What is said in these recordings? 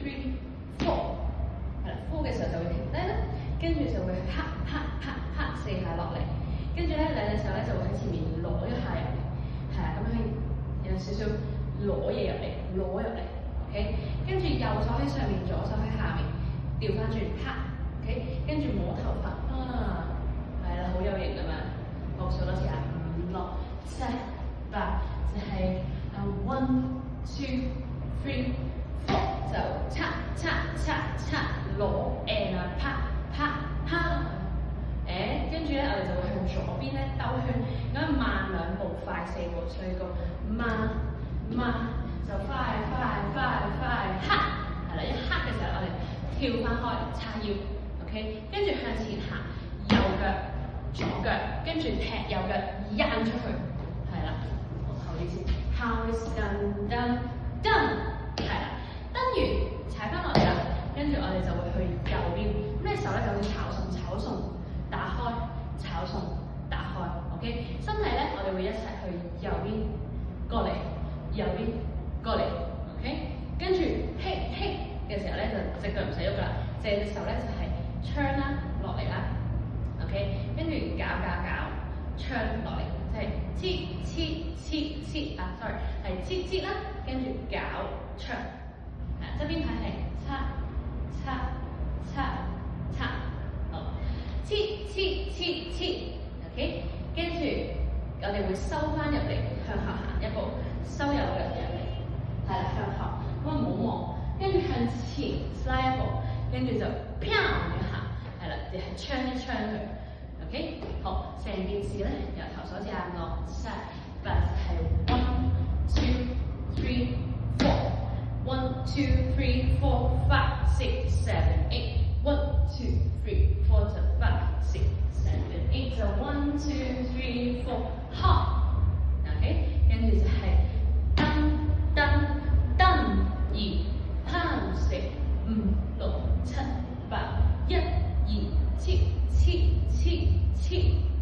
three four， 係啦 ，four 嘅時候就會停低啦，跟住就會啪啪啪啪4下落嚟，跟住咧兩隻手咧就會喺前面攞一下入嚟，係啦，咁樣有少少攞嘢入嚟，攞入嚟 ，OK， 跟住右手喺上面，左手喺下面，調翻轉啪 ，OK， 跟住摸頭髮啊，係啦，好有型㗎嘛，好數多次啊，5、6、7、8，就係1、2、3、4，就叉叉叉叉攞 and 啪啪啪，跟住咧我哋就會向左邊咧兜圈，咁慢2步，快4步，所以個慢就快，哈，係啦，一哈嘅時候我哋跳翻開叉腰 ，OK， 跟住向前行，右腳左腳，跟住踢右腳掗出去，係啦，我後啲先 ，How is done， 係啦，登完踩翻落嚟啦，跟住我哋就會去右邊，咩時候咧就會炒餸，打開，炒餸，打開 ，OK， 身體咧我哋會一齊去右邊過嚟，右邊過嚟 ，OK， 跟住嘿嘅時候咧就隻腳唔使喐噶啦，隻手咧就係槍啦落嚟啦 ，OK， 跟住搞槍落嚟，即係黐啊 ，sorry 係黐啦，跟住搞槍，側邊睇係叉，好，黐 ，OK， 跟住我哋會收翻入嚟，向後行一步，收右腳入嚟，係啦，向後，咁啊唔好望，跟住向前 slide 一步，跟住就砰一下，係啦，就係槍一槍佢 ，OK， 好，成件事咧由頭手指眼落 side， 但係 1、2、3、4。1、2、3、4、5、6、7、8。1、2、3、4、5、6、7、8。就1、2、3、4， hop。OK， 跟住就係蹬2、3、4、5、6、7、8。1、2、黐，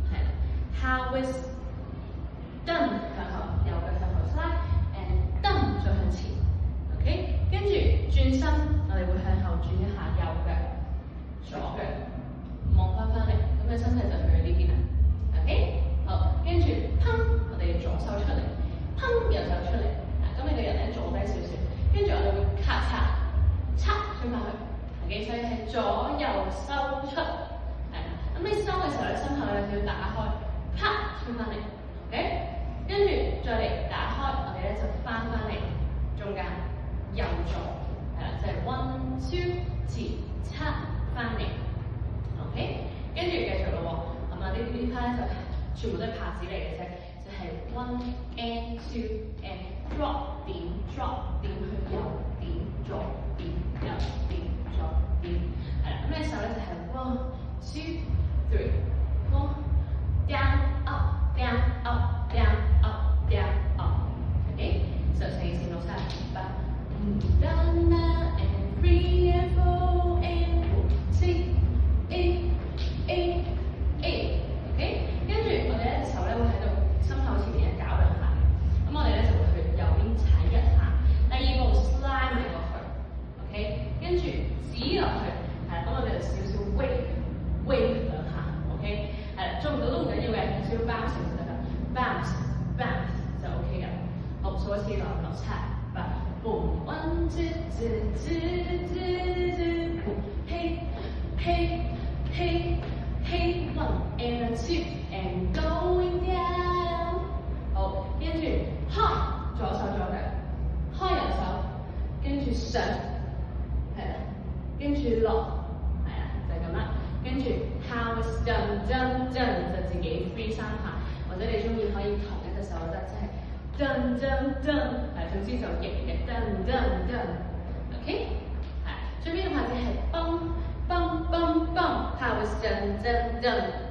係啦。How is done？ 向後，右腳向後 slide，and 蹬再向前。OK， 跟住轉身，我哋會向後轉一下右腳、左腳，望翻嚟，咁嘅身體就去到呢邊啦。OK， 好，跟住砰，我哋左手出嚟，砰，右手出嚟，咁你個人咧坐低少少，跟住我哋會咔嚓推翻去。OK， 所以係左右收出，係啦。咁你收嘅時候咧，心口咧就要打開，啪推翻嚟。OK， 跟住再嚟打開，我哋咧就翻嚟中間。右左，係啦，就係 1、2、前叉翻嚟 ，OK， 跟住繼續咯喎，咁啊呢 part 咧就全部都係拍子嚟嘅啫，就係 1 and 2 and drop 點去右點左點右點左點，係啦，咁呢首咧就係 1、2、3、4 down up，OK， 就成件事落晒8。Down and 3 and 4 and 6 8 OK， 跟住我哋咧手咧會喺度心口前面搞2下，咁我哋咧就會去右邊踩1下，第2步 slide 埋落去 ，OK， 跟住指落去，係啦，咁我哋就少少 wave 2下 ，OK， 係啦，做唔到都唔緊要嘅，少少 bounce 就得啦 ，bounce 就 OK 噶，好，數一次落7、8。Boom, 1, 2, 3, 4, hey, 1 and 2 and going down。好，跟住開左手左腳，開右手，跟住上，係啦，跟住落，係啦，就係咁啦。跟住 How is done 就自己 free 3下，或者你中意可以同一隻手得，即係。係，總之就型嘅，OK， 係，最尾嘅拍子係蹦，How is done。